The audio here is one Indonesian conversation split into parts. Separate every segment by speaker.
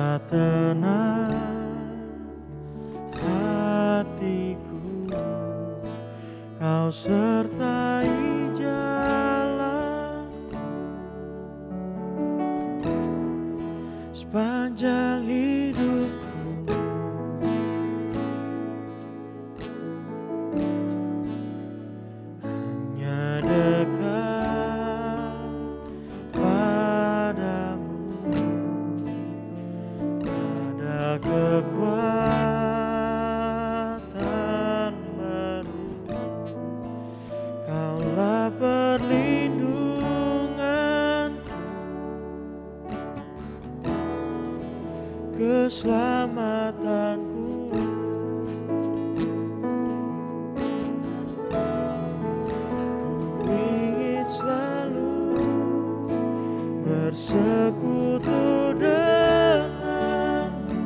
Speaker 1: rasa tenang hatiku, Kau sertai jalanku sepanjang hidupku. Hanya dekat padamu ada kekuatan baru. Kaulah perlindunganku, keselamatanku. Ku ingin selalu bersekutu denganmu,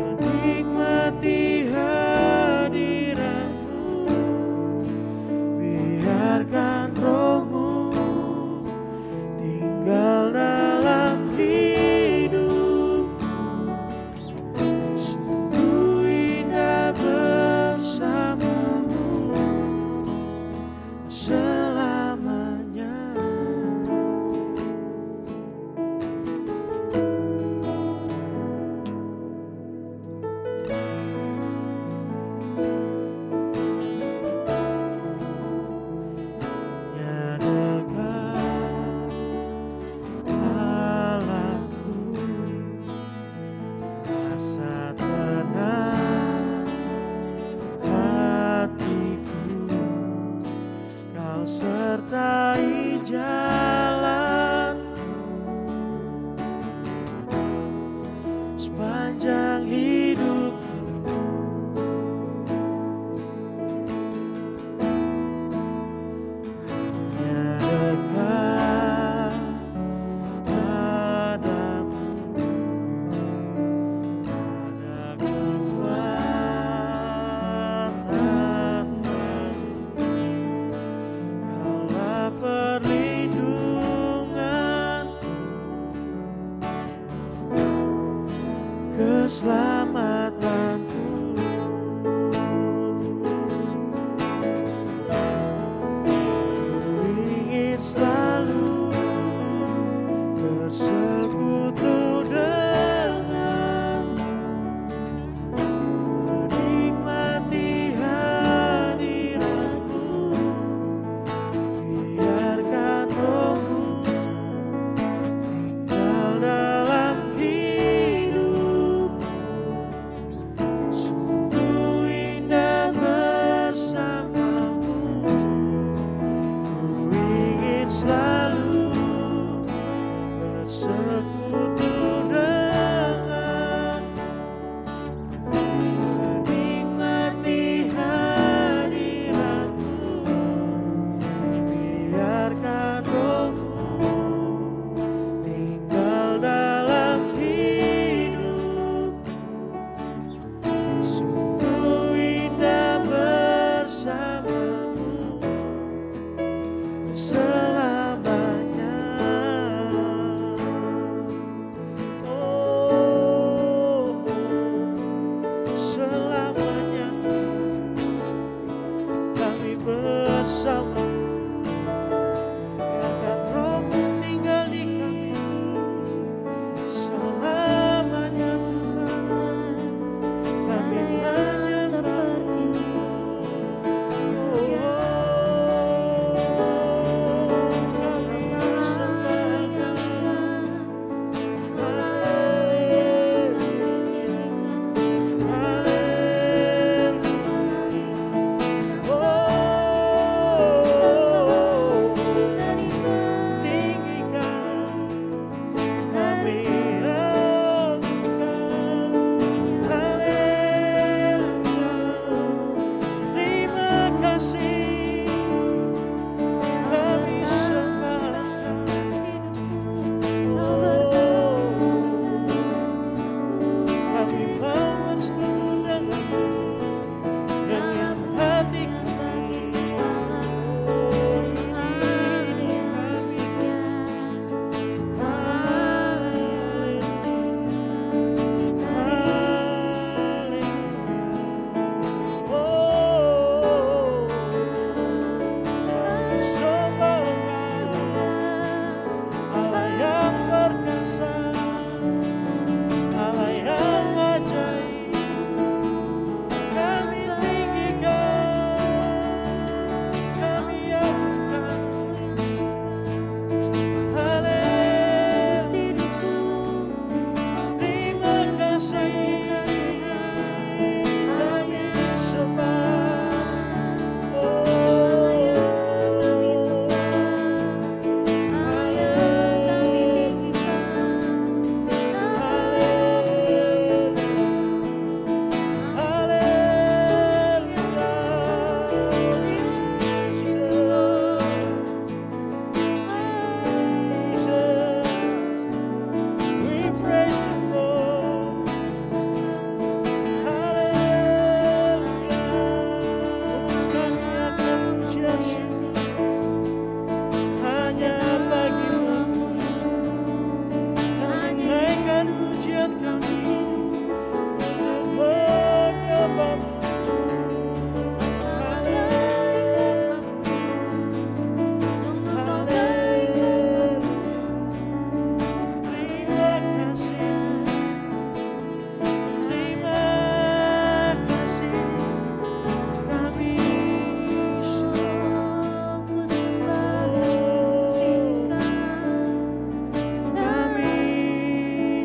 Speaker 1: menikmati hadiratmu. Biarkan rohmu tinggal dalam hidupku. Sungguh indah bersamamu selamanya. Hanya dekat Allahku, rasa tenang hatiku, Kau sertai jalanku sepanjang hidupku. Hanya dekat padamu ada kekuatan baru. Kaulah perlindunganku, keselamatanku. Ku ingin selalu bersekutu denganmu, menikmati hadiratmu. Biarkan rohmu tinggal dalam hidupku.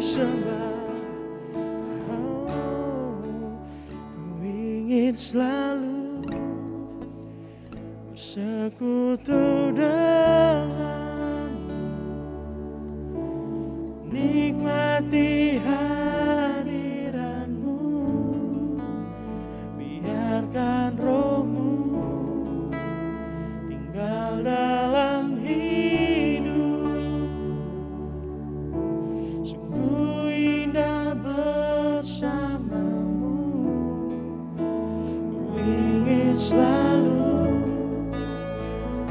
Speaker 1: disembah. Ku ingin selalu bersekutu denganmu, nikmati hadiratmu, biarkan rohmu tinggal dalam hidup. Sungguh indah bersamamu, ku ingin selalu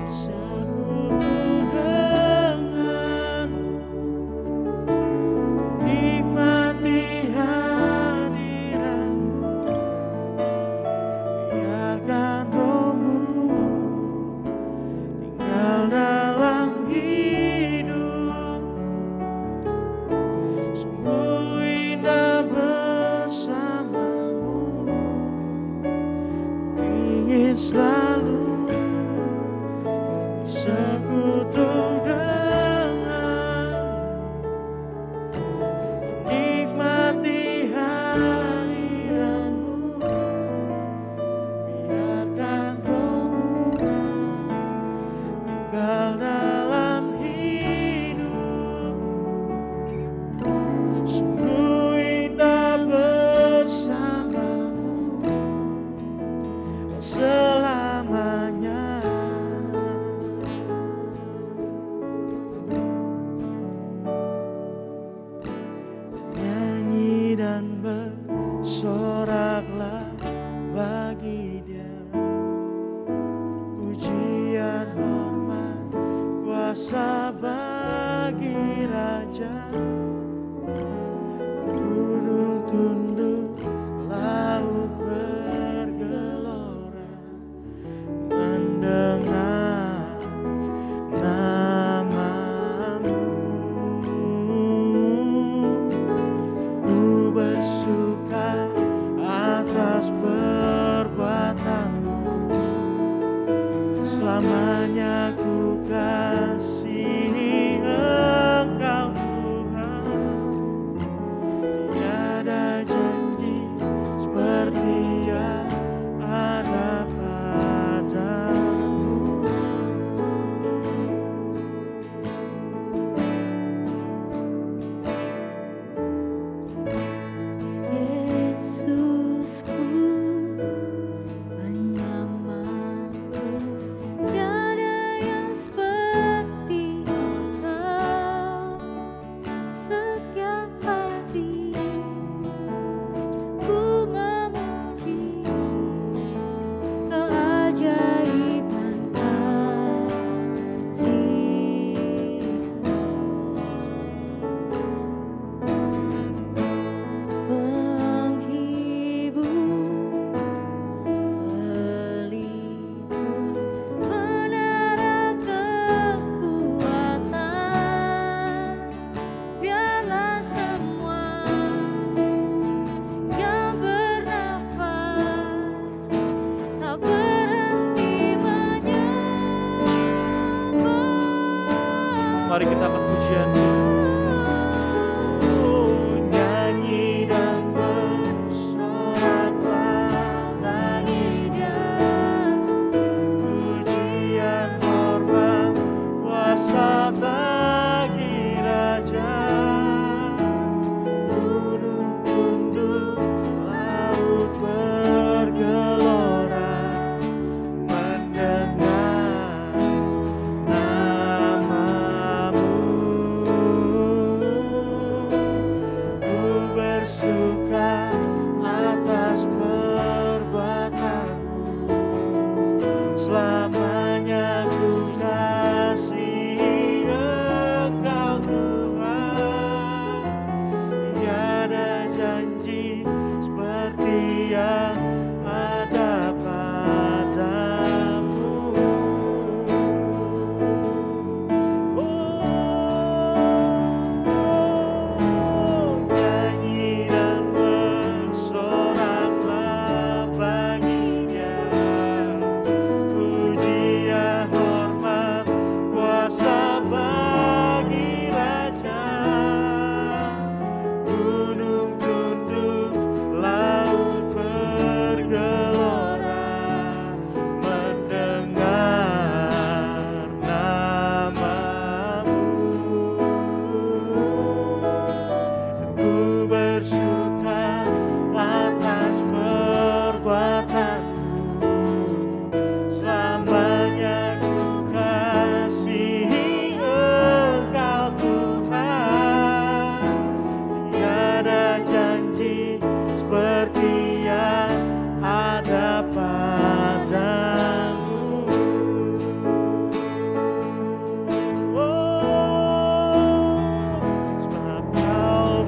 Speaker 1: sekutu denganmu, nikmati hadiratmu, biarkan rohmu tinggal dalam hidup. Sungguh indah bersamamu, ku ingin selalu bersekutu denganmu, nikmati hadiratmu, biarkan rohmu tinggal dalam hidupku. Sungguh indah bersamamu selamanya. Nyanyi dan bersoraklah bagi Dia, pujian, hormat, kuasa bagi Raja. Gunung tunduk, laut bergelora, mendengar namamu. Ku bersuka atas perbuatanmu, selamanya ku kasihi Engkau Tuhan. Tiada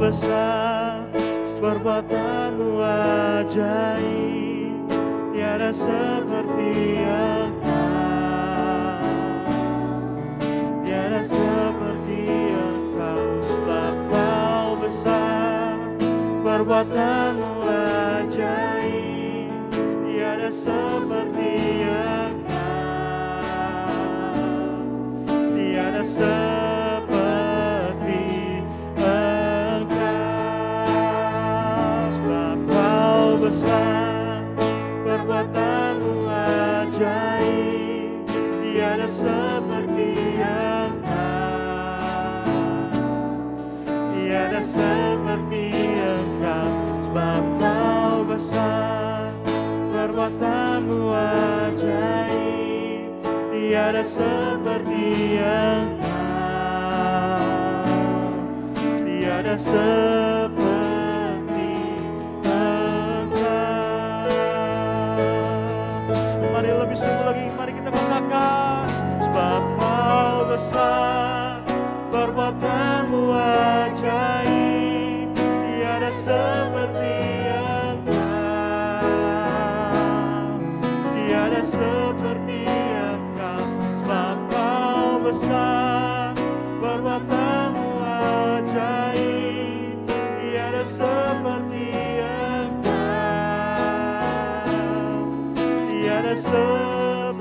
Speaker 1: besar, perbuatanmu ajaib, tiada seperti Engkau, tiada seperti Engkau, sebab Kau besar, perbuatanmu ajaib, tiada seperti Engkau, tiada seperti Engkau, sebab Kau besar, perbuatanmu ajaib, tiada seperti Engkau, tiada seperti Engkau, sebab Kau besar, perbuatanmu ajaib, tiada seperti Engkau, tiada seperti Engkau. Mari lebih sungguh lagi, mari kita katakan, sebab Kau besar, perbuatanmu ajaib, tiada seperti Engkau, tiada seperti Engkau, sebab Kau besar, perbuatanmu ajaib, tiada seperti Engkau, tiada seperti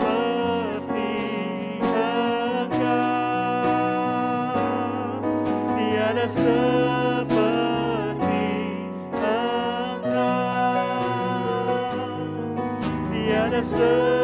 Speaker 1: Engkau, tiada seperti Engkau, tiada seperti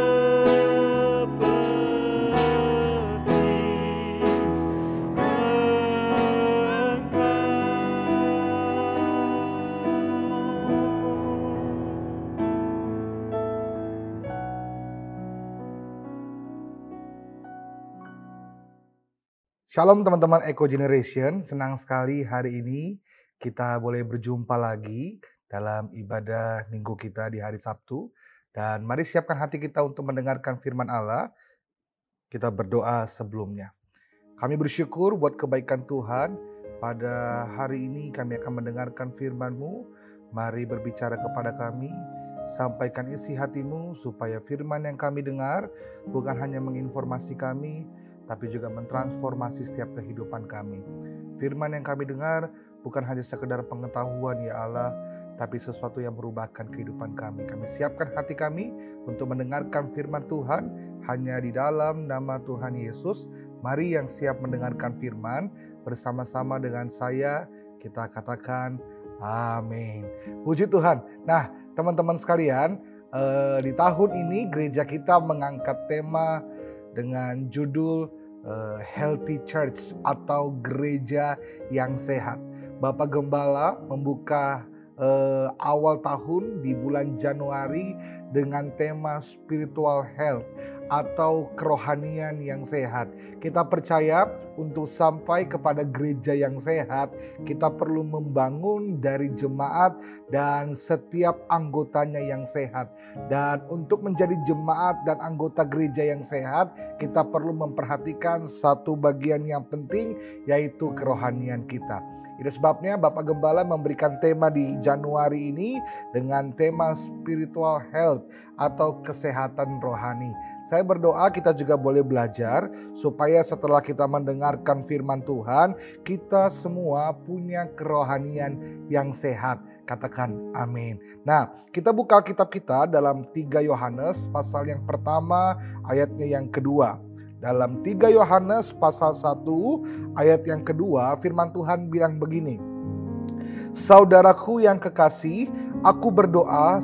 Speaker 2: Shalom teman-teman Eco Generation, senang sekali hari ini kita boleh berjumpa lagi dalam ibadah minggu kita di hari Sabtu. Dan mari siapkan hati kita untuk mendengarkan firman Allah. Kita berdoa sebelumnya. Kami bersyukur buat kebaikan Tuhan. Pada hari ini kami akan mendengarkan firman-Mu. Mari berbicara kepada kami. Sampaikan isi hati-Mu supaya firman yang kami dengar bukan hanya menginformasi kami, tapi juga mentransformasi setiap kehidupan kami. Firman yang kami dengar bukan hanya sekedar pengetahuan ya Allah, tapi sesuatu yang merubahkan kehidupan kami. Kami siapkan hati kami untuk mendengarkan firman Tuhan hanya di dalam nama Tuhan Yesus. Mari yang siap mendengarkan firman bersama-sama dengan saya, kita katakan amin. Puji Tuhan. Nah, teman-teman sekalian, di tahun ini gereja kita mengangkat tema dengan judul Healthy Church atau gereja yang sehat. Bapak Gembala membuka awal tahun di bulan Januari dengan tema spiritual health atau kerohanian yang sehat. Kita percaya untuk sampai kepada gereja yang sehat, kita perlu membangun dari jemaat dan setiap anggotanya yang sehat. Dan untuk menjadi jemaat dan anggota gereja yang sehat, kita perlu memperhatikan satu bagian yang penting, yaitu kerohanian kita. Itu sebabnya Bapak Gembala memberikan tema di Januari ini dengan tema spiritual health atau kesehatan rohani. Saya berdoa kita juga boleh belajar supaya setelah kita mendengarkan firman Tuhan, kita semua punya kerohanian yang sehat. Katakan amin. Nah, kita buka kitab kita dalam 3 Yohanes pasal yang pertama ayatnya yang kedua. Dalam 3 Yohanes pasal 1 ayat yang kedua, firman Tuhan bilang begini. Saudaraku yang kekasih, aku berdoa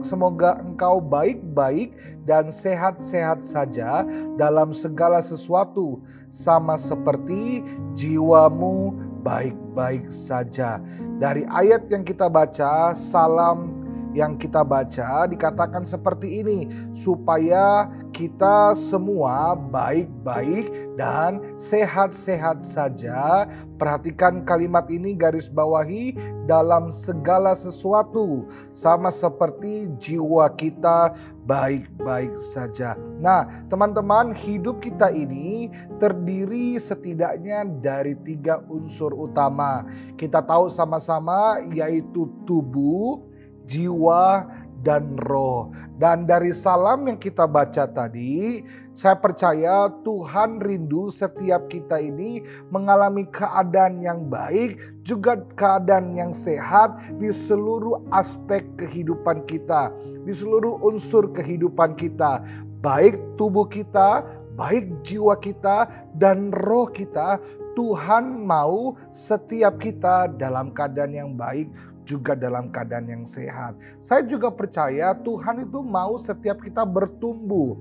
Speaker 2: semoga engkau baik-baik dan sehat-sehat saja dalam segala sesuatu, sama seperti jiwamu baik-baik saja. Dari ayat yang kita baca, salam yang kita baca dikatakan seperti ini, supaya kita semua baik-baik dan sehat-sehat saja. Perhatikan kalimat ini, garis bawahi, dalam segala sesuatu, sama seperti jiwa kita baik-baik saja. Nah, teman-teman, hidup kita ini terdiri setidaknya dari 3 unsur utama. Kita tahu sama-sama, yaitu tubuh, jiwa, dan roh. Dan dari salam yang kita baca tadi, saya percaya Tuhan rindu setiap kita ini mengalami keadaan yang baik, juga keadaan yang sehat di seluruh aspek kehidupan kita, di seluruh unsur kehidupan kita, baik tubuh kita, baik jiwa kita, dan roh kita. Tuhan mau setiap kita dalam keadaan yang baik, juga dalam keadaan yang sehat. Saya juga percaya Tuhan itu mau setiap kita bertumbuh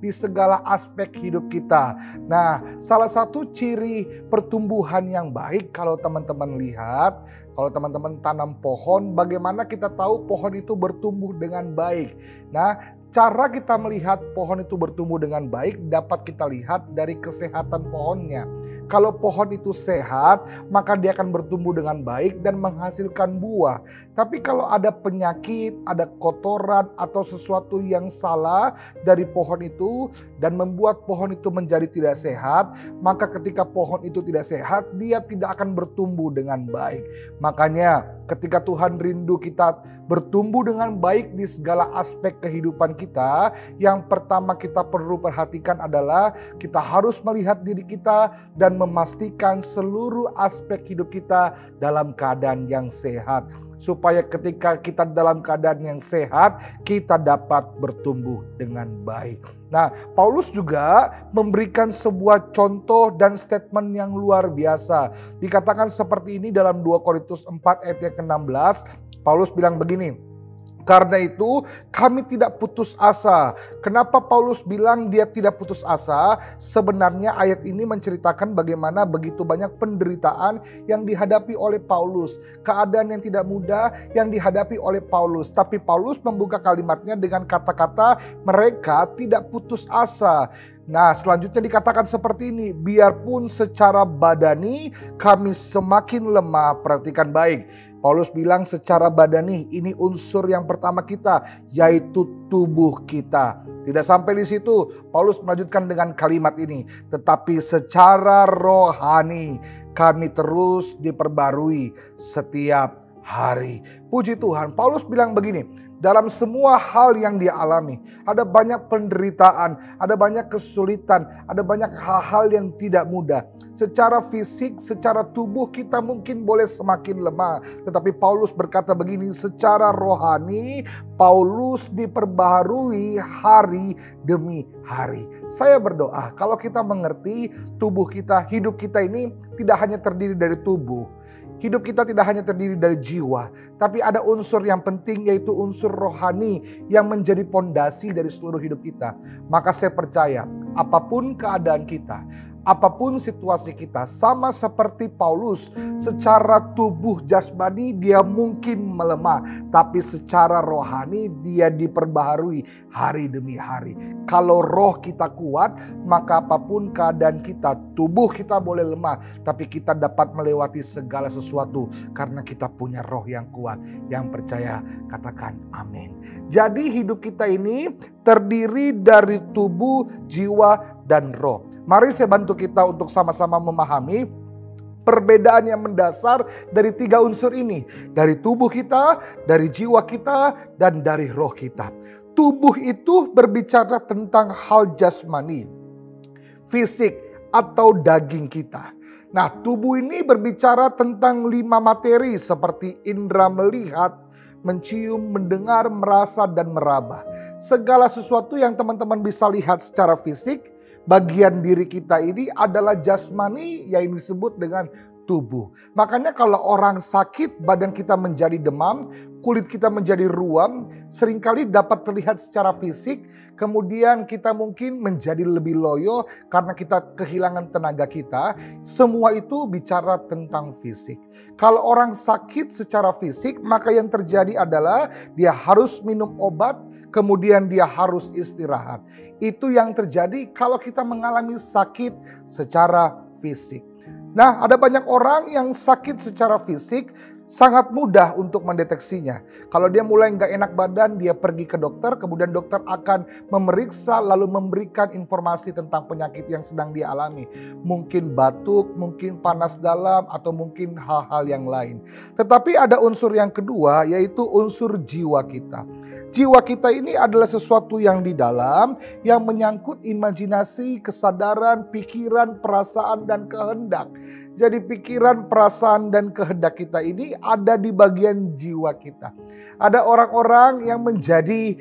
Speaker 2: di segala aspek hidup kita. Nah, salah satu ciri pertumbuhan yang baik, kalau teman-teman lihat, kalau teman-teman tanam pohon, bagaimana kita tahu pohon itu bertumbuh dengan baik? Nah, cara kita melihat pohon itu bertumbuh dengan baik dapat kita lihat dari kesehatan pohonnya. Kalau pohon itu sehat, maka dia akan bertumbuh dengan baik dan menghasilkan buah. Tapi kalau ada penyakit, ada kotoran atau sesuatu yang salah dari pohon itu dan membuat pohon itu menjadi tidak sehat, maka ketika pohon itu tidak sehat, dia tidak akan bertumbuh dengan baik. Makanya ketika Tuhan rindu kita bertumbuh dengan baik di segala aspek kehidupan kita, yang pertama kita perlu perhatikan adalah kita harus melihat diri kita dan memastikan seluruh aspek hidup kita dalam keadaan yang sehat. Supaya ketika kita dalam keadaan yang sehat, kita dapat bertumbuh dengan baik. Nah, Paulus juga memberikan sebuah contoh dan statement yang luar biasa. Dikatakan seperti ini dalam 2 Korintus 4 ayat yang ke-16. Paulus bilang begini, karena itu kami tidak putus asa. Kenapa Paulus bilang dia tidak putus asa? Sebenarnya ayat ini menceritakan bagaimana begitu banyak penderitaan yang dihadapi oleh Paulus. Keadaan yang tidak mudah yang dihadapi oleh Paulus. Tapi Paulus membuka kalimatnya dengan kata-kata mereka tidak putus asa. Nah, selanjutnya dikatakan seperti ini, biarpun secara badani kami semakin lemah. Perhatikan baik. Paulus bilang secara badani, ini unsur yang pertama kita, yaitu tubuh kita. Tidak sampai di situ, Paulus melanjutkan dengan kalimat ini, tetapi secara rohani kami terus diperbarui setiap hari. Puji Tuhan, Paulus bilang begini, dalam semua hal yang dia alami, ada banyak penderitaan, ada banyak kesulitan, ada banyak hal-hal yang tidak mudah. Secara fisik, secara tubuh kita mungkin boleh semakin lemah. Tetapi Paulus berkata begini, secara rohani Paulus diperbaharui hari demi hari. Saya berdoa kalau kita mengerti tubuh kita, hidup kita ini tidak hanya terdiri dari tubuh. Hidup kita tidak hanya terdiri dari jiwa, tapi ada unsur yang penting yaitu unsur rohani yang menjadi pondasi dari seluruh hidup kita. Maka saya percaya apapun keadaan kita, apapun situasi kita, sama seperti Paulus, secara tubuh jasmani dia mungkin melemah, tapi secara rohani dia diperbaharui hari demi hari. Kalau roh kita kuat, maka apapun keadaan kita, tubuh kita boleh lemah, tapi kita dapat melewati segala sesuatu karena kita punya roh yang kuat. Yang percaya katakan amin. Jadi hidup kita ini terdiri dari tubuh, jiwa, dan roh. Mari saya bantu kita untuk sama-sama memahami perbedaan yang mendasar dari 3 unsur ini. Dari tubuh kita, dari jiwa kita, dan dari roh kita. Tubuh itu berbicara tentang hal jasmani, fisik atau daging kita. Nah, tubuh ini berbicara tentang 5 materi seperti indera melihat, mencium, mendengar, merasa, dan meraba. Segala sesuatu yang teman-teman bisa lihat secara fisik, bagian diri kita ini adalah jasmani yang disebut dengan tubuh. Makanya kalau orang sakit, badan kita menjadi demam, kulit kita menjadi ruam, seringkali dapat terlihat secara fisik. Kemudian kita mungkin menjadi lebih loyo karena kita kehilangan tenaga kita. Semua itu bicara tentang fisik. Kalau orang sakit secara fisik, maka yang terjadi adalah dia harus minum obat, kemudian dia harus istirahat. Itu yang terjadi kalau kita mengalami sakit secara fisik. Nah, ada banyak orang yang sakit secara fisik, sangat mudah untuk mendeteksinya. Kalau dia mulai nggak enak badan, dia pergi ke dokter, kemudian dokter akan memeriksa lalu memberikan informasi tentang penyakit yang sedang dia alami. Mungkin batuk, mungkin panas dalam, atau mungkin hal-hal yang lain. Tetapi ada unsur yang kedua, yaitu unsur jiwa kita. Jiwa kita ini adalah sesuatu yang di dalam, yang menyangkut imajinasi, kesadaran, pikiran, perasaan, dan kehendak. Jadi pikiran, perasaan, dan kehendak kita ini ada di bagian jiwa kita. Ada orang-orang yang menjadi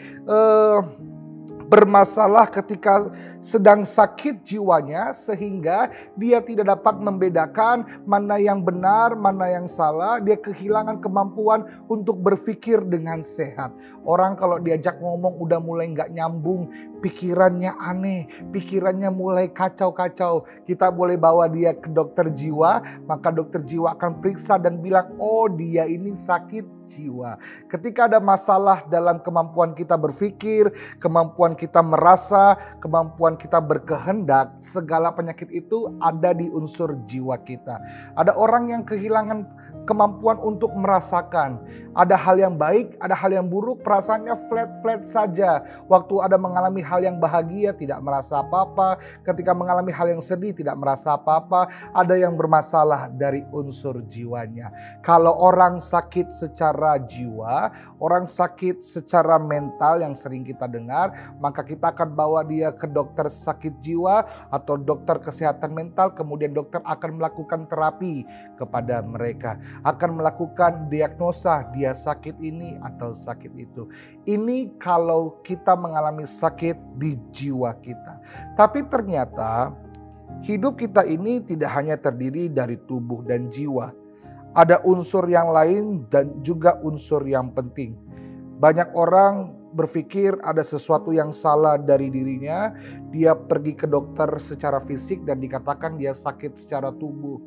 Speaker 2: bermasalah ketika sedang sakit jiwanya, sehingga dia tidak dapat membedakan mana yang benar, mana yang salah. Dia kehilangan kemampuan untuk berpikir dengan sehat. Orang kalau diajak ngomong udah mulai nggak nyambung, pikirannya aneh, pikirannya mulai kacau-kacau. Kita boleh bawa dia ke dokter jiwa, maka dokter jiwa akan periksa dan bilang, oh dia ini sakit jiwa. Ketika ada masalah dalam kemampuan kita berpikir, kemampuan kita merasa, kemampuan kita berkehendak, segala penyakit itu ada di unsur jiwa kita. Ada orang yang kehilangan kemampuan untuk merasakan. Ada hal yang baik, ada hal yang buruk, perasaannya flat-flat saja. Waktu ada mengalami hal yang bahagia, tidak merasa apa-apa. Ketika mengalami hal yang sedih, tidak merasa apa-apa. Ada yang bermasalah dari unsur jiwanya. Kalau orang sakit secara jiwa, orang sakit secara mental yang sering kita dengar, maka kita akan bawa dia ke dokter sakit jiwa atau dokter kesehatan mental. Kemudian dokter akan melakukan terapi kepada mereka. Akan melakukan diagnosa, dia sakit ini atau sakit itu. Ini kalau kita mengalami sakit di jiwa kita. Tapi ternyata hidup kita ini tidak hanya terdiri dari tubuh dan jiwa. Ada unsur yang lain dan juga unsur yang penting. Banyak orang berpikir ada sesuatu yang salah dari dirinya. Dia pergi ke dokter secara fisik dan dikatakan dia sakit secara tubuh.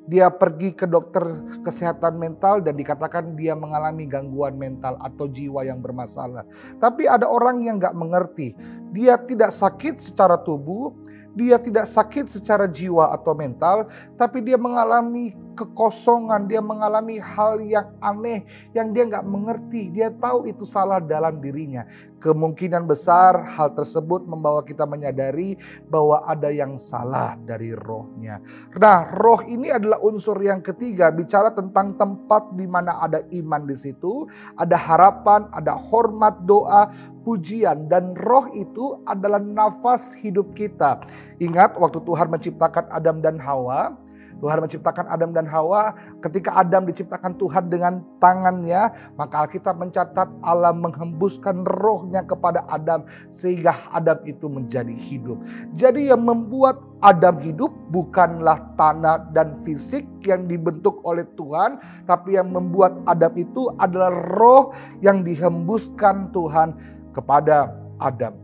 Speaker 2: Dia pergi ke dokter kesehatan mental dan dikatakan dia mengalami gangguan mental atau jiwa yang bermasalah. Tapi ada orang yang gak mengerti. Dia tidak sakit secara tubuh, dia tidak sakit secara jiwa atau mental, tapi dia mengalami kekosongan, dia mengalami hal yang aneh yang dia nggak mengerti. Dia tahu itu salah dalam dirinya. Kemungkinan besar hal tersebut membawa kita menyadari bahwa ada yang salah dari rohnya. Nah, roh ini adalah unsur yang ketiga, bicara tentang tempat di mana ada iman di situ, ada harapan, ada hormat, doa, pujian, dan roh itu adalah nafas hidup kita. Ingat waktu Tuhan menciptakan Adam dan Hawa, Tuhan menciptakan Adam dan Hawa, ketika Adam diciptakan Tuhan dengan tangannya, maka Alkitab mencatat Allah menghembuskan rohnya kepada Adam sehingga Adam itu menjadi hidup. Jadi yang membuat Adam hidup bukanlah tanah dan fisik yang dibentuk oleh Tuhan, tapi yang membuat Adam itu adalah roh yang dihembuskan Tuhan kepada Adam.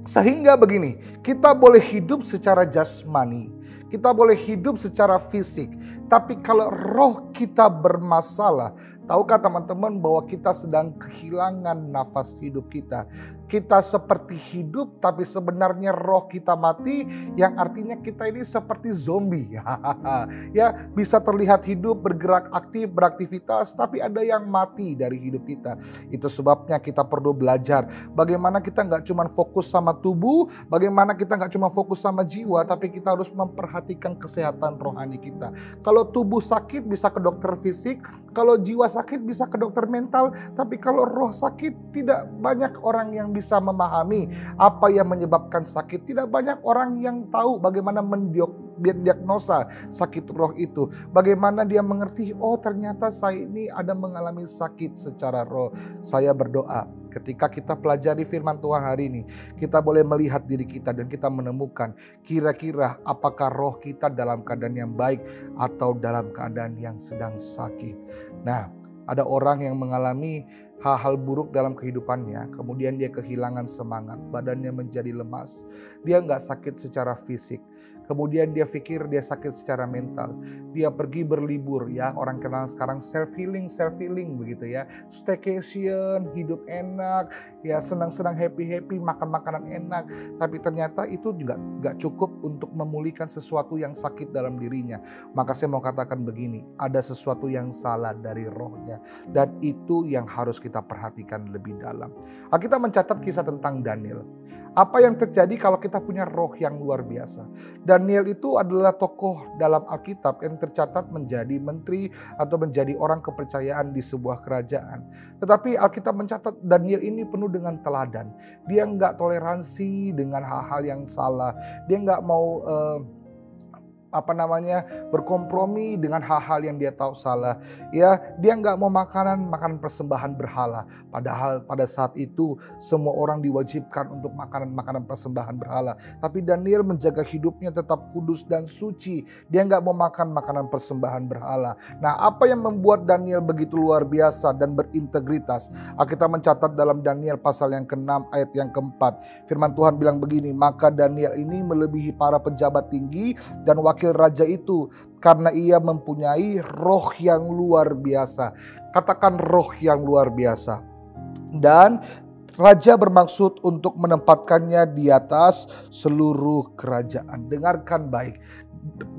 Speaker 2: Sehingga begini, kita boleh hidup secara jasmani, kita boleh hidup secara fisik, tapi kalau roh kita bermasalah, tahukah teman-teman bahwa kita sedang kehilangan nafas hidup kita. Kita seperti hidup tapi sebenarnya roh kita mati, yang artinya kita ini seperti zombie. Ya, bisa terlihat hidup, bergerak aktif, beraktivitas, tapi ada yang mati dari hidup kita. Itu sebabnya kita perlu belajar bagaimana kita nggak cuma fokus sama tubuh, bagaimana kita nggak cuma fokus sama jiwa, tapi kita harus memperhatikan kesehatan rohani kita. Kalau tubuh sakit bisa ke dokter fisik, kalau jiwa sakit bisa ke dokter mental, tapi kalau roh sakit tidak banyak orang yang bisa memahami apa yang menyebabkan sakit. Tidak banyak orang yang tahu bagaimana diagnosa sakit roh itu. Bagaimana dia mengerti, oh ternyata saya ini ada mengalami sakit secara roh. Saya berdoa, ketika kita pelajari firman Tuhan hari ini, kita boleh melihat diri kita dan kita menemukan kira-kira apakah roh kita dalam keadaan yang baik atau dalam keadaan yang sedang sakit. Nah, ada orang yang mengalami hal-hal buruk dalam kehidupannya, kemudian dia kehilangan semangat, badannya menjadi lemas. Dia nggak sakit secara fisik, kemudian dia pikir dia sakit secara mental. Dia pergi berlibur, ya orang kenal sekarang self healing begitu ya, staycation, hidup enak, ya senang-senang, happy, makan makanan enak. Tapi ternyata itu juga nggak cukup untuk memulihkan sesuatu yang sakit dalam dirinya. Maka saya mau katakan begini, ada sesuatu yang salah dari rohnya, dan itu yang harus kita perhatikan lebih dalam. Kita mencatat kisah tentang Daniel. Apa yang terjadi kalau kita punya roh yang luar biasa? Daniel itu adalah tokoh dalam Alkitab yang tercatat menjadi menteri atau menjadi orang kepercayaan di sebuah kerajaan. Tetapi Alkitab mencatat Daniel ini penuh dengan teladan. Dia nggak toleransi dengan hal-hal yang salah. Dia nggak mau berkompromi dengan hal-hal yang dia tahu salah. Ya, dia nggak mau makanan persembahan berhala. Padahal pada saat itu semua orang diwajibkan untuk makanan persembahan berhala. Tapi Daniel menjaga hidupnya tetap kudus dan suci. Dia nggak mau makan makanan persembahan berhala. Nah, apa yang membuat Daniel begitu luar biasa dan berintegritas? Kita mencatat dalam Daniel pasal yang ke-6 ayat yang ke-4. Firman Tuhan bilang begini, maka Daniel ini melebihi para pejabat tinggi dan wakil raja itu karena ia mempunyai roh yang luar biasa. Katakan roh yang luar biasa. Dan raja bermaksud untuk menempatkannya di atas seluruh kerajaan. Dengarkan baik.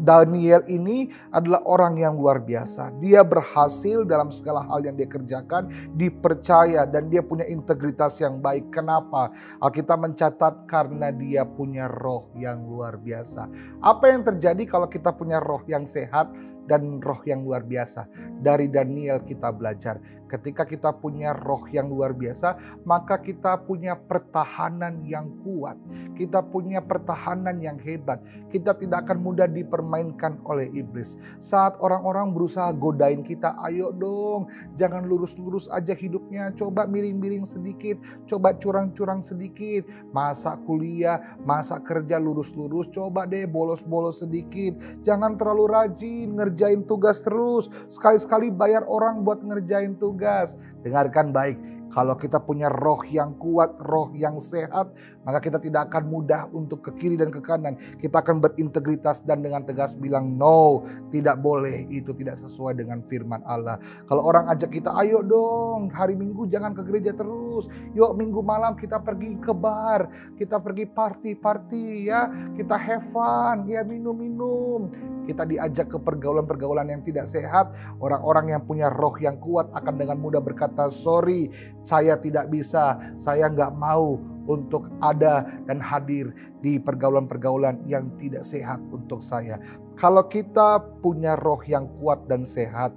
Speaker 2: Daniel ini adalah orang yang luar biasa. Dia berhasil dalam segala hal yang dia kerjakan, dipercaya, dan dia punya integritas yang baik. Kenapa? Alkitab mencatat karena dia punya roh yang luar biasa. Apa yang terjadi kalau kita punya roh yang sehat dan roh yang luar biasa? Dari Daniel kita belajar, ketika kita punya roh yang luar biasa, maka kita punya pertahanan yang kuat. Kita punya pertahanan yang hebat. Kita tidak akan mudah dipermainkan oleh iblis. Saat orang-orang berusaha godain kita, ayo dong, jangan lurus-lurus aja hidupnya, coba miring-miring sedikit, coba curang-curang sedikit. Masa kuliah, masa kerja lurus-lurus, coba deh bolos-bolos sedikit. Jangan terlalu rajin ngerjain tugas terus. Sekali-sekali bayar orang buat ngerjain tugas. Dengarkan baik, kalau kita punya roh yang kuat, roh yang sehat, maka kita tidak akan mudah untuk ke kiri dan ke kanan. Kita akan berintegritas dan dengan tegas bilang no, tidak boleh, itu tidak sesuai dengan firman Allah. Kalau orang ajak kita, ayo dong hari Minggu jangan ke gereja terus, yuk Minggu malam kita pergi ke bar, kita pergi party ya, kita have fun ya, minum-minum. Kita diajak ke pergaulan-pergaulan yang tidak sehat. Orang-orang yang punya roh yang kuat akan dengan mudah berkata, sorry, saya tidak bisa, saya nggak mau untuk ada dan hadir di pergaulan-pergaulan yang tidak sehat untuk saya. Kalau kita punya roh yang kuat dan sehat,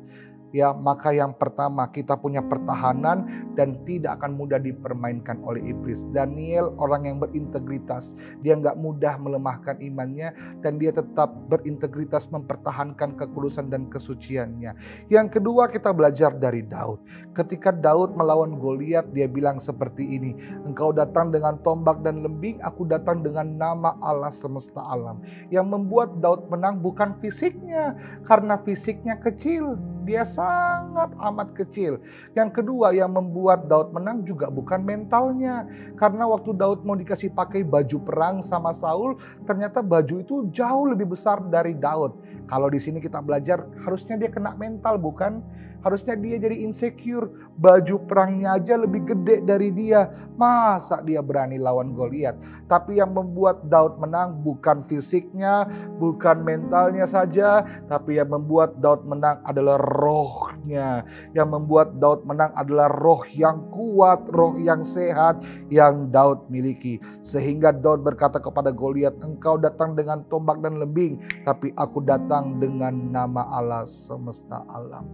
Speaker 2: ya, maka yang pertama kita punya pertahanan dan tidak akan mudah dipermainkan oleh iblis. Daniel orang yang berintegritas, dia nggak mudah melemahkan imannya dan dia tetap berintegritas mempertahankan kekudusan dan kesuciannya. Yang kedua kita belajar dari Daud. Ketika Daud melawan Goliat, dia bilang seperti ini, engkau datang dengan tombak dan lembing, aku datang dengan nama Allah semesta alam. Yang membuat Daud menang bukan fisiknya, karena fisiknya kecil. Dia sangat amat kecil. Yang kedua yang membuat Daud menang juga bukan mentalnya. Karena waktu Daud mau dikasih pakai baju perang sama Saul, ternyata baju itu jauh lebih besar dari Daud. Kalau di sini kita belajar, harusnya dia kena mental bukan? Harusnya dia jadi insecure. Baju perangnya aja lebih gede dari dia. Masa dia berani lawan Goliat? Tapi yang membuat Daud menang bukan fisiknya, bukan mentalnya saja. Tapi yang membuat Daud menang adalah rohnya. Yang membuat Daud menang adalah roh yang kuat, roh yang sehat yang Daud miliki. Sehingga Daud berkata kepada Goliat, engkau datang dengan tombak dan lembing, tapi aku datang dengan nama Allah semesta alam.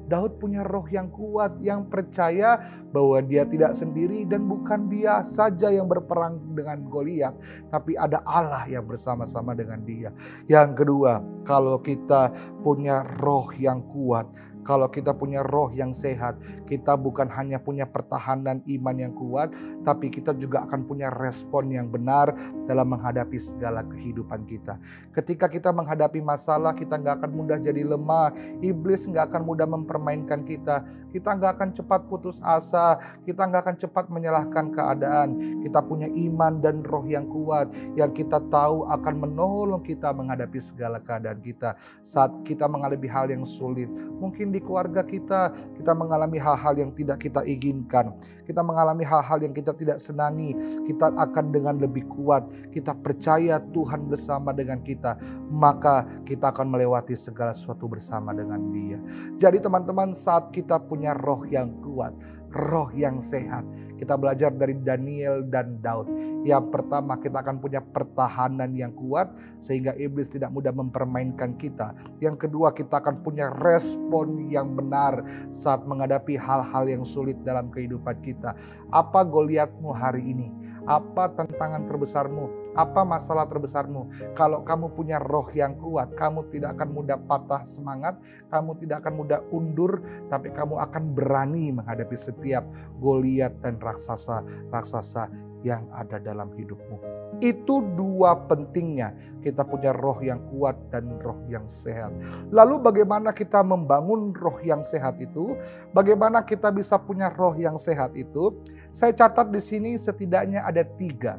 Speaker 2: Daud punya roh yang kuat, yang percaya bahwa dia tidak sendiri dan bukan dia saja yang berperang dengan Goliat, tapi ada Allah yang bersama-sama dengan dia. Yang kedua, kalau kita punya roh yang kuat, kalau kita punya roh yang sehat, kita bukan hanya punya pertahanan iman yang kuat, tapi kita juga akan punya respon yang benar dalam menghadapi segala kehidupan kita. Ketika kita menghadapi masalah, kita nggak akan mudah jadi lemah. Iblis nggak akan mudah mempermainkan kita. Kita nggak akan cepat putus asa. Kita nggak akan cepat menyalahkan keadaan. Kita punya iman dan roh yang kuat, yang kita tahu akan menolong kita menghadapi segala keadaan kita. Saat kita mengalami hal yang sulit, mungkin di keluarga kita mengalami hal-hal yang tidak kita inginkan. Kita mengalami hal-hal yang kita tidak senangi. Kita akan dengan lebih kuat. Kita percaya Tuhan bersama dengan kita. Maka kita akan melewati segala sesuatu bersama dengan Dia. Jadi teman-teman, saat kita punya roh yang kuat, roh yang sehat, kita belajar dari Daniel dan Daud. Yang pertama, kita akan punya pertahanan yang kuat sehingga iblis tidak mudah mempermainkan kita. Yang kedua, kita akan punya respon yang benar saat menghadapi hal-hal yang sulit dalam kehidupan kita. Apa Goliatmu hari ini? Apa tantangan terbesarmu? Apa masalah terbesarmu? Kalau kamu punya roh yang kuat, kamu tidak akan mudah patah semangat, kamu tidak akan mudah undur, tapi kamu akan berani menghadapi setiap Goliat dan raksasa yang ada dalam hidupmu. Itu dua pentingnya kita punya roh yang kuat dan roh yang sehat. Lalu bagaimana kita membangun roh yang sehat itu? Bagaimana kita bisa punya roh yang sehat itu? Saya catat di sini setidaknya ada 3.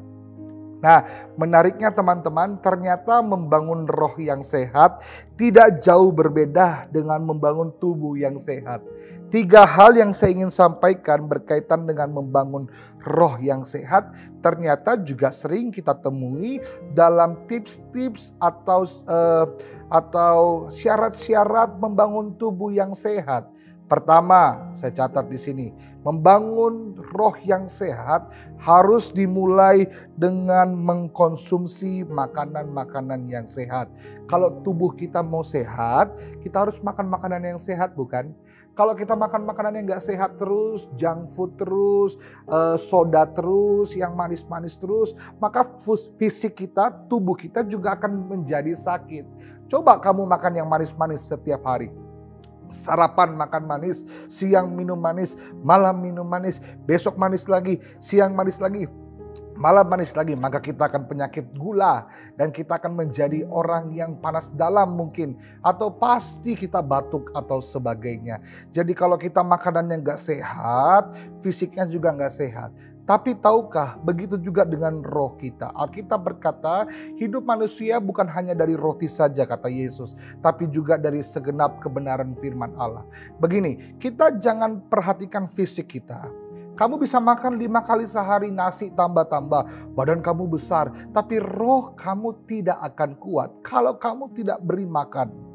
Speaker 2: Nah, menariknya teman-teman, ternyata membangun roh yang sehat tidak jauh berbeda dengan membangun tubuh yang sehat. 3 hal yang saya ingin sampaikan berkaitan dengan membangun roh yang sehat ternyata juga sering kita temui dalam tips-tips atau syarat-syarat membangun tubuh yang sehat. Pertama, saya catat di sini, membangun roh yang sehat harus dimulai dengan mengkonsumsi makanan-makanan yang sehat. Kalau tubuh kita mau sehat, kita harus makan makanan yang sehat, bukan? Kalau kita makan makanan yang gak sehat terus, junk food terus, soda terus, yang manis-manis terus, maka fisik kita, tubuh kita juga akan menjadi sakit. Coba kamu makan yang manis-manis setiap hari. Sarapan makan manis, siang minum manis, malam minum manis, besok manis lagi, siang manis lagi, malam manis lagi, maka kita akan penyakit gula dan kita akan menjadi orang yang panas dalam mungkin, atau pasti kita batuk atau sebagainya. Jadi kalau kita makanan yang gak sehat, fisiknya juga gak sehat. Tapi tahukah, begitu juga dengan roh kita. Alkitab berkata, hidup manusia bukan hanya dari roti saja, kata Yesus, tapi juga dari segenap kebenaran firman Allah. Begini, kita jangan perhatikan fisik kita. Kamu bisa makan 5 kali sehari nasi tambah-tambah, badan kamu besar, tapi roh kamu tidak akan kuat kalau kamu tidak beri makan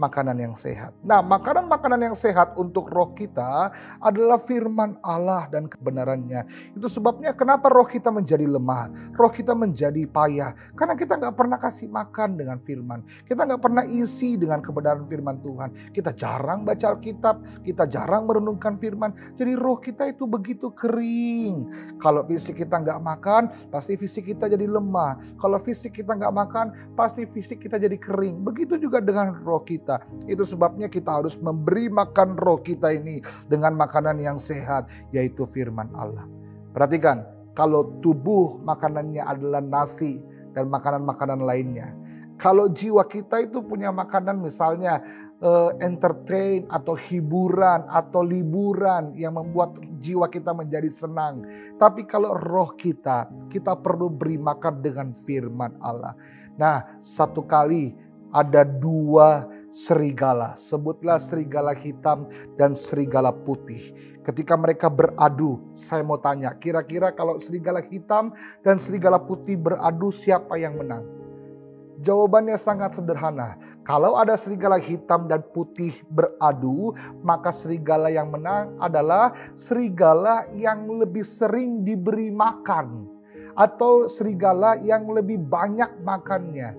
Speaker 2: makanan yang sehat. Nah, makanan-makanan yang sehat untuk roh kita adalah firman Allah dan kebenarannya. Itu sebabnya kenapa roh kita menjadi lemah, roh kita menjadi payah. Karena kita gak pernah kasih makan dengan firman. Kita gak pernah isi dengan kebenaran firman Tuhan. Kita jarang baca Alkitab, kita jarang merenungkan firman. Jadi roh kita itu begitu kering. Kalau fisik kita gak makan, pasti fisik kita jadi lemah. Kalau fisik kita gak makan, pasti fisik kita jadi kering. Begitu juga dengan roh kita. Itu sebabnya kita harus memberi makan roh kita ini dengan makanan yang sehat, yaitu firman Allah. Perhatikan, kalau tubuh makanannya adalah nasi dan makanan-makanan lainnya. Kalau jiwa kita itu punya makanan misalnya entertain atau hiburan atau liburan yang membuat jiwa kita menjadi senang. Tapi kalau roh kita perlu beri makan dengan firman Allah. Nah, satu kali ada 2 serigala, sebutlah serigala hitam dan serigala putih. Ketika mereka beradu, saya mau tanya, kira-kira kalau serigala hitam dan serigala putih beradu, siapa yang menang? Jawabannya sangat sederhana. Kalau ada serigala hitam dan putih beradu, maka serigala yang menang adalah serigala yang lebih sering diberi makan, atau serigala yang lebih banyak makannya.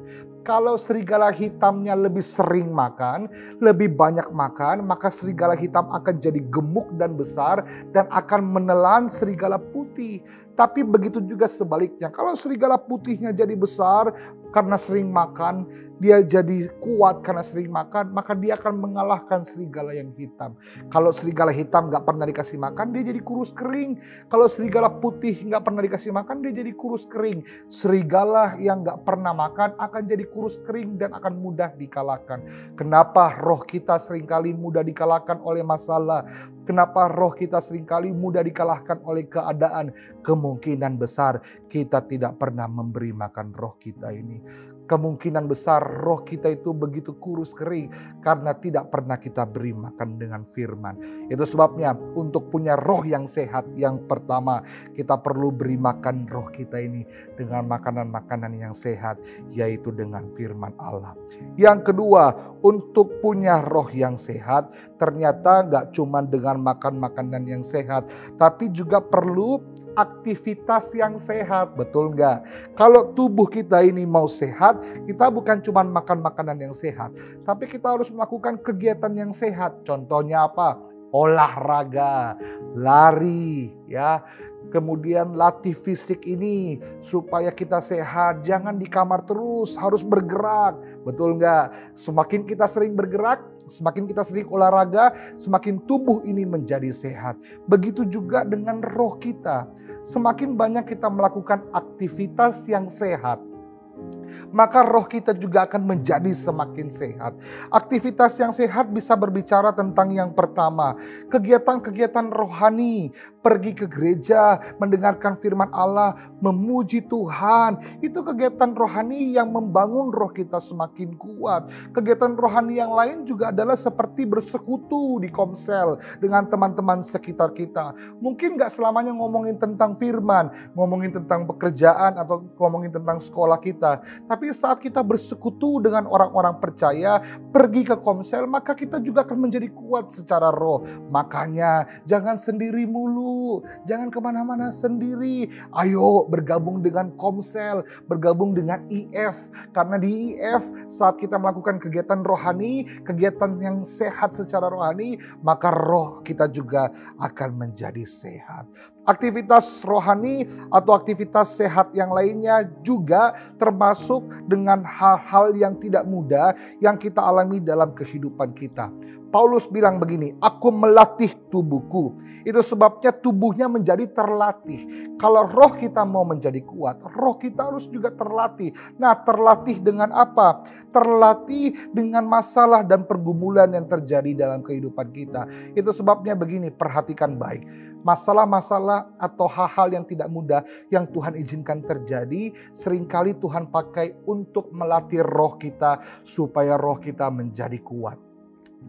Speaker 2: kalau serigala hitamnya lebih sering makan, lebih banyak makan, maka serigala hitam akan jadi gemuk dan besar dan akan menelan serigala putih. Tapi begitu juga sebaliknya, kalau serigala putihnya jadi besar karena sering makan, dia jadi kuat karena sering makan, maka dia akan mengalahkan serigala yang hitam. Kalau serigala hitam gak pernah dikasih makan, dia jadi kurus kering. Kalau serigala putih gak pernah dikasih makan, dia jadi kurus kering. Serigala yang gak pernah makan akan jadi kurus kering dan akan mudah dikalahkan. Kenapa roh kita seringkali mudah dikalahkan oleh masalah? Kenapa roh kita seringkali mudah dikalahkan oleh keadaan? Kemungkinan besar kita tidak pernah memberi makan roh kita ini. Kemungkinan besar roh kita itu begitu kurus kering karena tidak pernah kita beri makan dengan firman. Itu sebabnya untuk punya roh yang sehat, yang pertama kita perlu beri makan roh kita ini dengan makanan-makanan yang sehat, yaitu dengan firman Allah. Yang kedua, untuk punya roh yang sehat ternyata gak cuma dengan makan makanan yang sehat, tapi juga perlu aktivitas yang sehat, betul nggak? Kalau tubuh kita ini mau sehat, kita bukan cuma makan makanan yang sehat, tapi kita harus melakukan kegiatan yang sehat. Contohnya apa? Olahraga, lari, ya. Kemudian latih fisik ini supaya kita sehat. Jangan di kamar terus, harus bergerak, betul nggak? Semakin kita sering bergerak, semakin kita sering olahraga, semakin tubuh ini menjadi sehat. Begitu juga dengan roh kita. Semakin banyak kita melakukan aktivitas yang sehat, maka roh kita juga akan menjadi semakin sehat. Aktivitas yang sehat bisa berbicara tentang yang pertama, kegiatan-kegiatan rohani, pergi ke gereja, mendengarkan firman Allah, memuji Tuhan. Itu kegiatan rohani yang membangun roh kita semakin kuat. Kegiatan rohani yang lain juga adalah seperti bersekutu di komsel dengan teman-teman sekitar kita. Mungkin gak selamanya ngomongin tentang firman, ngomongin tentang pekerjaan atau ngomongin tentang sekolah kita. Tapi saat kita bersekutu dengan orang-orang percaya, pergi ke komsel, maka kita juga akan menjadi kuat secara roh. Makanya jangan sendiri mulu, jangan kemana-mana sendiri. Ayo bergabung dengan komsel, bergabung dengan IF. Karena di IF saat kita melakukan kegiatan rohani, kegiatan yang sehat secara rohani, maka roh kita juga akan menjadi sehat. Aktivitas rohani atau aktivitas sehat yang lainnya juga termasuk dengan hal-hal yang tidak mudah yang kita alami dalam kehidupan kita. Paulus bilang begini, aku melatih tubuhku. Itu sebabnya tubuhnya menjadi terlatih. Kalau roh kita mau menjadi kuat, roh kita harus juga terlatih. Nah, terlatih dengan apa? Terlatih dengan masalah dan pergumulan yang terjadi dalam kehidupan kita. Itu sebabnya begini, perhatikan baik. Masalah-masalah atau hal-hal yang tidak mudah yang Tuhan izinkan terjadi, seringkali Tuhan pakai untuk melatih roh kita supaya roh kita menjadi kuat.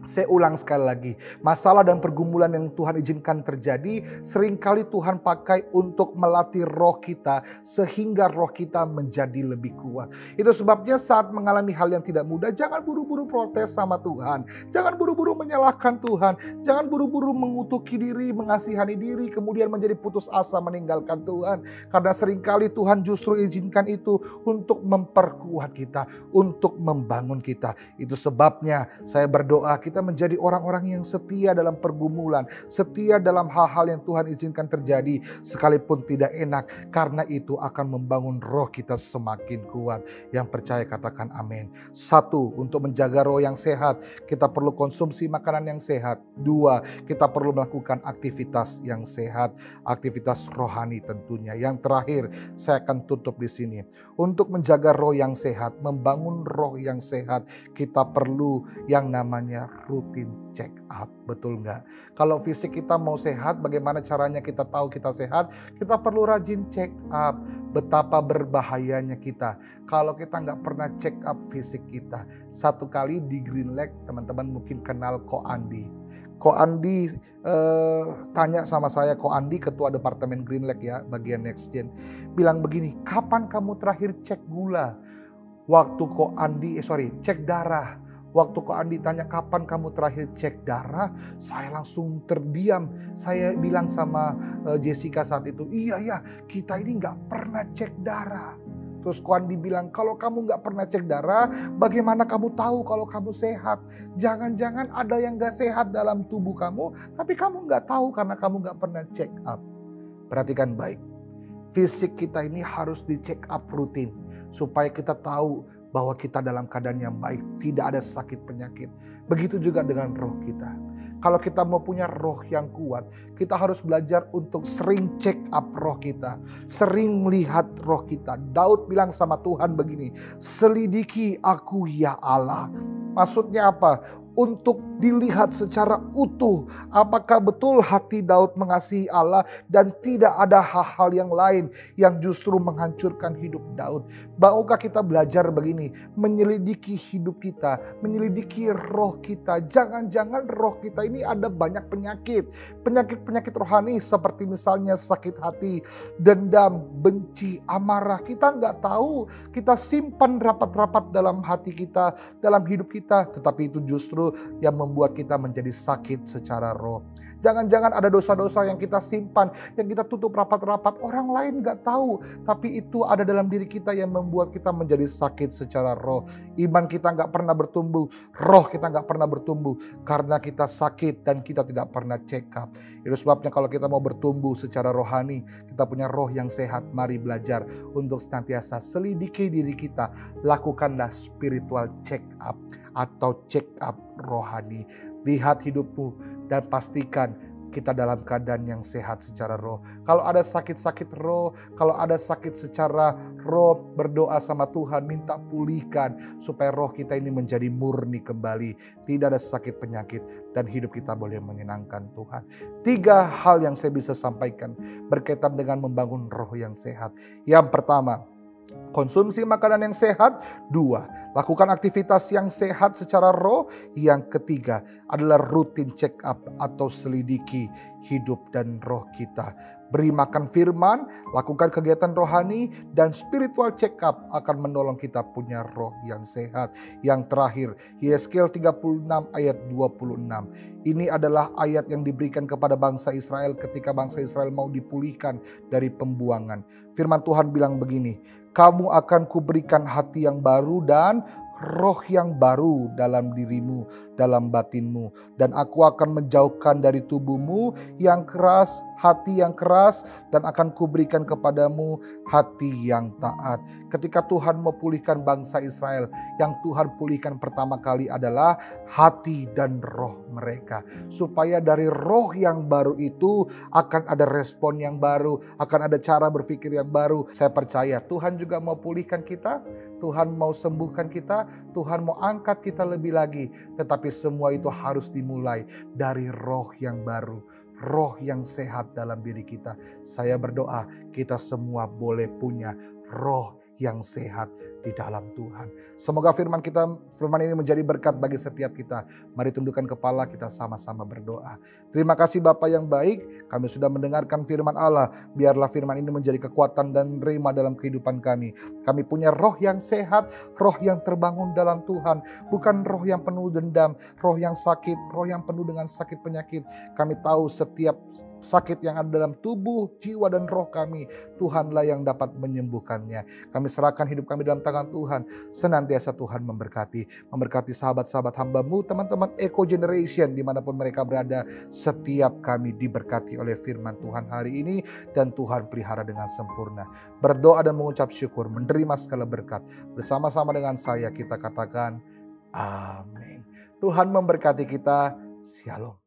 Speaker 2: Saya ulang sekali lagi, masalah dan pergumulan yang Tuhan izinkan terjadi seringkali Tuhan pakai untuk melatih roh kita sehingga roh kita menjadi lebih kuat. Itu sebabnya saat mengalami hal yang tidak mudah, jangan buru-buru protes sama Tuhan, jangan buru-buru menyalahkan Tuhan, jangan buru-buru mengutuki diri, mengasihani diri, kemudian menjadi putus asa meninggalkan Tuhan. Karena seringkali Tuhan justru izinkan itu untuk memperkuat kita, untuk membangun kita. Itu sebabnya saya berdoa kita menjadi orang-orang yang setia dalam pergumulan, setia dalam hal-hal yang Tuhan izinkan terjadi sekalipun tidak enak, karena itu akan membangun roh kita semakin kuat. Yang percaya katakan amin. 1, untuk menjaga roh yang sehat, kita perlu konsumsi makanan yang sehat. 2, kita perlu melakukan aktivitas yang sehat, aktivitas rohani tentunya. Yang terakhir, saya akan tutup di sini. Untuk menjaga roh yang sehat, membangun roh yang sehat, kita perlu yang namanya rutin check up, betul nggak? Kalau fisik kita mau sehat, bagaimana caranya kita tahu kita sehat? Kita perlu rajin check up. Betapa berbahayanya kita kalau kita nggak pernah check up fisik kita. Satu kali di Green Lake, teman-teman mungkin kenal Ko Andi. Ko Andi tanya sama saya, Ko Andi ketua departemen Green Lake ya, bagian Next Gen, bilang begini, kapan kamu terakhir cek gula? Waktu Ko Andi, cek darah. Waktu Ko Andi tanya kapan kamu terakhir cek darah, saya langsung terdiam. Saya bilang sama Jessica saat itu, iya kita ini nggak pernah cek darah. Terus Koandi bilang, kalau kamu nggak pernah cek darah, bagaimana kamu tahu kalau kamu sehat? Jangan-jangan ada yang nggak sehat dalam tubuh kamu, tapi kamu nggak tahu karena kamu nggak pernah check up. Perhatikan baik, fisik kita ini harus di check up rutin, supaya kita tahu bahwa kita dalam keadaan yang baik, tidak ada sakit penyakit. Begitu juga dengan roh kita. Kalau kita mau punya roh yang kuat, kita harus belajar untuk sering check up roh kita. Sering melihat roh kita. Daud bilang sama Tuhan begini, selidiki aku ya Allah. Maksudnya apa? Untuk dilihat secara utuh. Apakah betul hati Daud mengasihi Allah dan tidak ada hal-hal yang lain yang justru menghancurkan hidup Daud. Maukah kita belajar begini, menyelidiki hidup kita, menyelidiki roh kita. Jangan-jangan roh kita ini ada banyak penyakit. Penyakit-penyakit rohani seperti misalnya sakit hati, dendam, benci, amarah. Kita nggak tahu, kita simpan rapat-rapat dalam hati kita, dalam hidup kita. Tetapi itu justru yang membuat kita menjadi sakit secara roh. Jangan-jangan ada dosa-dosa yang kita simpan, yang kita tutup rapat-rapat. Orang lain gak tahu, tapi itu ada dalam diri kita yang membuat kita menjadi sakit secara roh. Iman kita gak pernah bertumbuh, roh kita gak pernah bertumbuh, karena kita sakit dan kita tidak pernah check up. Itu sebabnya kalau kita mau bertumbuh secara rohani, kita punya roh yang sehat, mari belajar untuk senantiasa selidiki diri kita. Lakukanlah spiritual check up atau check up rohani. Lihat hidupmu dan pastikan kita dalam keadaan yang sehat secara roh. Kalau ada sakit-sakit roh, kalau ada sakit secara roh, berdoa sama Tuhan, minta pulihkan supaya roh kita ini menjadi murni kembali. Tidak ada sakit penyakit dan hidup kita boleh menyenangkan Tuhan. 3 hal yang saya bisa sampaikan berkaitan dengan membangun roh yang sehat. Yang pertama, konsumsi makanan yang sehat. 2, lakukan aktivitas yang sehat secara roh. Yang ketiga adalah rutin check up atau selidiki hidup dan roh kita. Beri makan firman, lakukan kegiatan rohani, dan spiritual check up akan menolong kita punya roh yang sehat. Yang terakhir, Yeskel 36 ayat 26. Ini adalah ayat yang diberikan kepada bangsa Israel ketika bangsa Israel mau dipulihkan dari pembuangan. Firman Tuhan bilang begini, kamu akan kuberikan hati yang baru dan roh yang baru dalam dirimu, dalam batinmu. Dan aku akan menjauhkan dari tubuhmu yang keras, hati yang keras, dan akan kuberikan kepadamu hati yang taat. Ketika Tuhan mau pulihkan bangsa Israel, yang Tuhan pulihkan pertama kali adalah hati dan roh mereka. Supaya dari roh yang baru itu akan ada respon yang baru, akan ada cara berpikir yang baru. Saya percaya Tuhan juga mau pulihkan kita, Tuhan mau sembuhkan kita, Tuhan mau angkat kita lebih lagi. Tetapi semua itu harus dimulai dari roh yang baru, roh yang sehat dalam diri kita. Saya berdoa kita semua boleh punya roh yang sehat di dalam Tuhan. Semoga firman ini menjadi berkat bagi setiap kita. Mari tundukkan kepala, kita sama-sama berdoa. Terima kasih Bapa yang baik, kami sudah mendengarkan firman Allah. Biarlah firman ini menjadi kekuatan dan rema dalam kehidupan kami. Kami punya roh yang sehat, roh yang terbangun dalam Tuhan. Bukan roh yang penuh dendam, roh yang sakit, roh yang penuh dengan sakit penyakit. Kami tahu setiap sakit yang ada dalam tubuh, jiwa, dan roh kami, Tuhanlah yang dapat menyembuhkannya. Kami serahkan hidup kami dalam tangan Tuhan. Senantiasa Tuhan memberkati sahabat-sahabat hamba-Mu, teman-teman Eco Generation dimanapun mereka berada. Setiap kami diberkati oleh firman Tuhan hari ini, dan Tuhan pelihara dengan sempurna. Berdoa dan mengucap syukur, menerima segala berkat. Bersama-sama dengan saya kita katakan amin. Tuhan memberkati kita. Shalom.